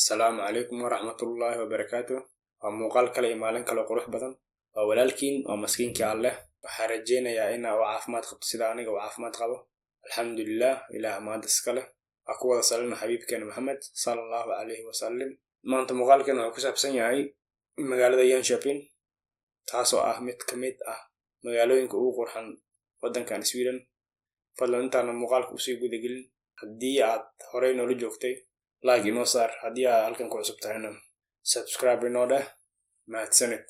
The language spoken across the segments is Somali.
Asalaamu calaykum waraxmatullaahi wabarakaatu. Waa muuqaal kale iyo maalin kale qurux badan. Waa walaalkiin waa maskiinkii Alleh. Waxaan rajeynayaa in uu caafimaad qabto sida aniga uu caafimaad qabo. Alxamdulillaah, ilaah maanta iska leh. Waa ku wada salina xabiibkeena Maxamed sallallahu calayhi wasallam. Maanta muuqaalkeena wuxuu ku saabsan yahay magaalada Jönköping, taasoo ah mid ka mid ah magaalooyinka ugu qurxan waddankan Sweden. Fadlan intaan muuqaalka usii gudagelin, haddii aad horey noola joogtay like inoo saar, haddii aad halkan ku cusub tahayna subscribe inoo dheh. Mahadsanid.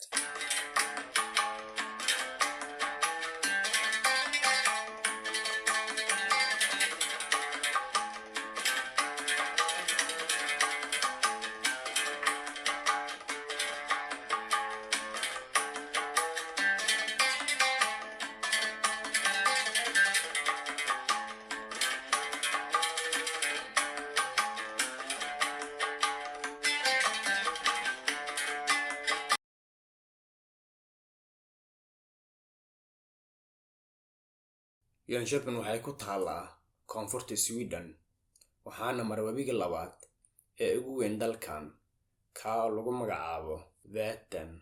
Jönköping waxay ku taallaa koonfurta Sweden, waxaana mara webiga labaad ee ugu weyn dalkan, kaa oo lagu magacaabo Vättern.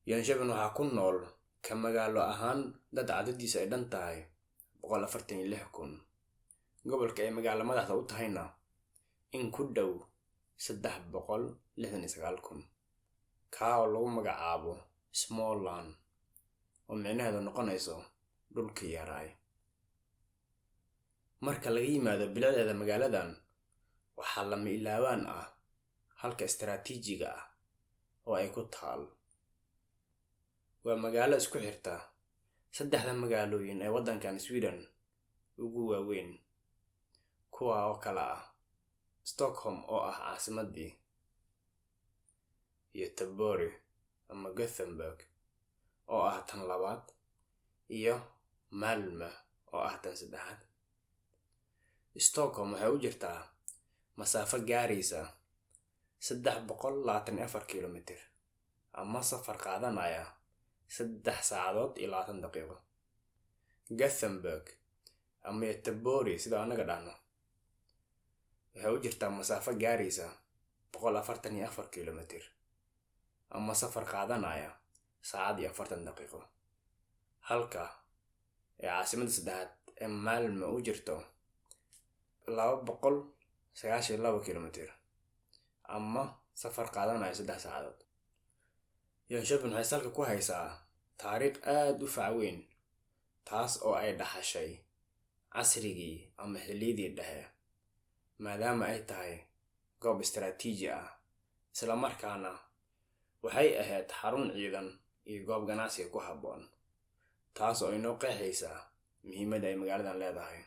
Jönköping waxaa ku nool ka magaalo ahaan dad cadadiisa ay dhan tahay 146,000. Gobolka ay magaalo madaxda u tahayna in ku dhow 369,000, kaa oo lagu magacaabo Småland, oo micnaheedu noqonayso dhulka yaraay. Marka laga yimaado bilicdeeda magaaladan, waxaa lama ilaawaan ah halka istaraatiijiga ah oo ay ku taal. Waa magaalo isku xirta saddexda magaalooyin ee waddankan Sweden ugu waaweyn, kuwa oo kala ah Stockholm oo ah caasimadii, Göteborg ama Gothenburg oo ah tan labaad, iyo Malmö oo ah tan saddexaad. Stockholm waxay u jirtaa masaafo gaaraysa 324 kilomitir ama safar qaadanaya 3 saacadood iyo 20 daqiiqo. Gothenburg ama Göteborg sida anaga dhahno waxay u jirtaa masaafo gaaraysa 144 kilomitir ama safar qaadanaya 1 saacad iyo 40 daqiiqo. Halka ee caasimadda saddexaad ee Malmö u jirto 292 kilomitir ama safar qaadanaya 3 saacadood. Jönköping waxay salka ku haysaa taariikh aad u fac weyn, taas oo ay dhaxashay casrigii ama xilliyadii dhexe, maadaama ay tahay goob istaraatiiji ah, isla markaana waxay ahayd xarun ciidan iyo goob ganacsiga ku habboon, taas oo inoo qeexaysa muhiimadda ay magaaladan leedahay.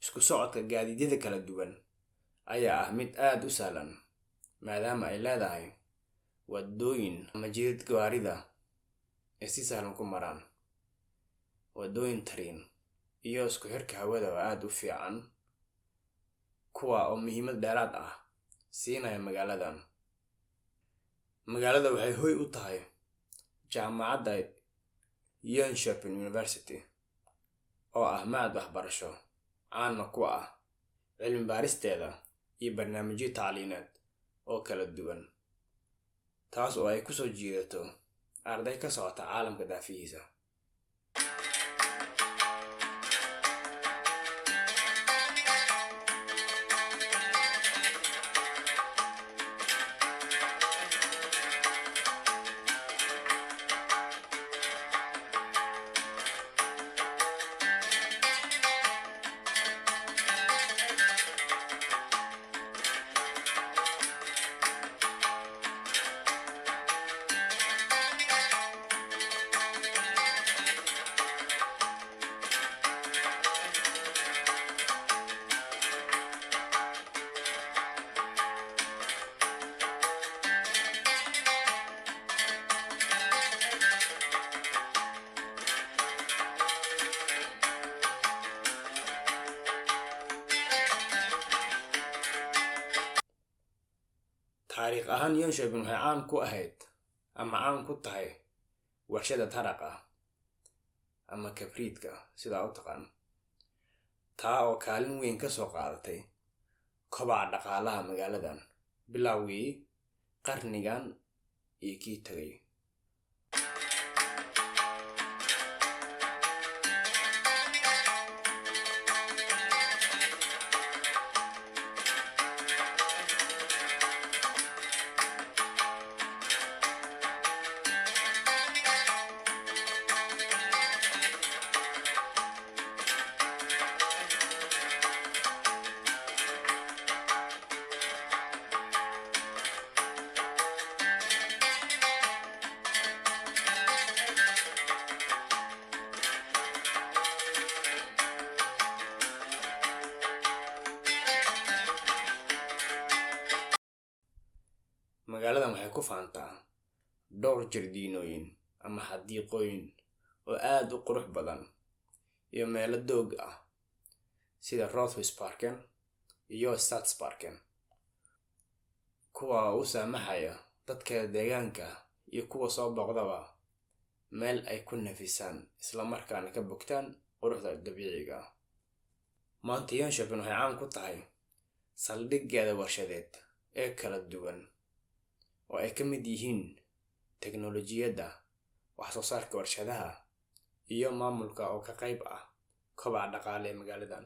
Isku socodka gaadiidyada kala duwan ayaa ah mid aad u sahlan, maadaama ay leedahay wadooyin ama jidad gawaarida ay si sahlan ku maraan, wadooyin tareen, iyo isku xirka hawada oo aad u fiican, kuwa oo muhiimad dheeraad ah siinaya magaaladan. Magaalada waxay hoy u tahay jaamacadda Jönköping University oo ah macad waxbarasho caana ku ah cilmi baaristeeda iyo barnaamijyo tacliineed oo kala duwan, taas oo ay ku soo jiidato arday ka socota caalamka daafihiisa. taariikh ahaan Jönköping waxay caan ku ahayd ama caan ku tahay warshada taraqa ama kabriidka sida u taqaan, taa oo kaalin weyn ka soo qaadatay kobaca dhaqaalaha magaaladan bilowgii qarnigan iyo kii tagay. Magaaladan waxay ku faantaa dhowr jardiinooyin ama xadiiqooyin oo aad u qurux badan iyo meelo doog ah sida Rådhusparken iyo Stadsparken, kuwa u saamaxaya dadka deegaanka iyo kuwa soo booqdaba meel ay ku nafisaan isla markaana ka bogtaan quruxda dabiiciga. Maanta Jönköping waxay caan ku tahay saldhiggeeda warshadeed ee kala duwan oo ay ka mid yihiin teknolojiyadda, wax soo saarka warshadaha iyo maamulka oo ka qayb ah kobaca dhaqaale ee magaaladan.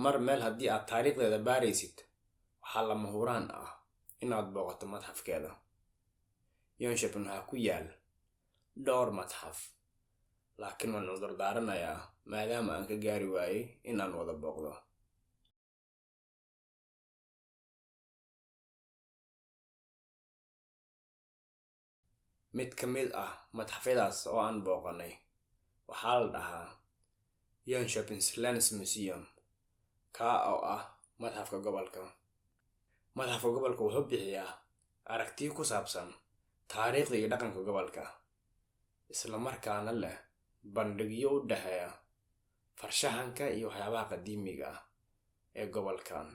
mar meel haddii aad taariikhdeeda baaraysid waxaa lama huraan ah inaad booqato madxafkeeda. Jönköping waxaa ku yaal dhowr madxaf, laakiin waan cudur daaranayaa maadaama aan ka gaari waayey inaan wada booqdo. mid ka mid ah madxafyadaas oo aan booqanay waxaa la dhahaa Jönköpings Länsmuseum, kaa oo ah madxafka gobolka. Madxafka gobolka wuxuu bixiyaa aragtiyo ku saabsan taariikhda iyo dhaqanka gobolka, isla markaana leh bandhigyo u dhexeeya farshaxanka iyo waxyaabaha qadiimiga ah ee gobolkan.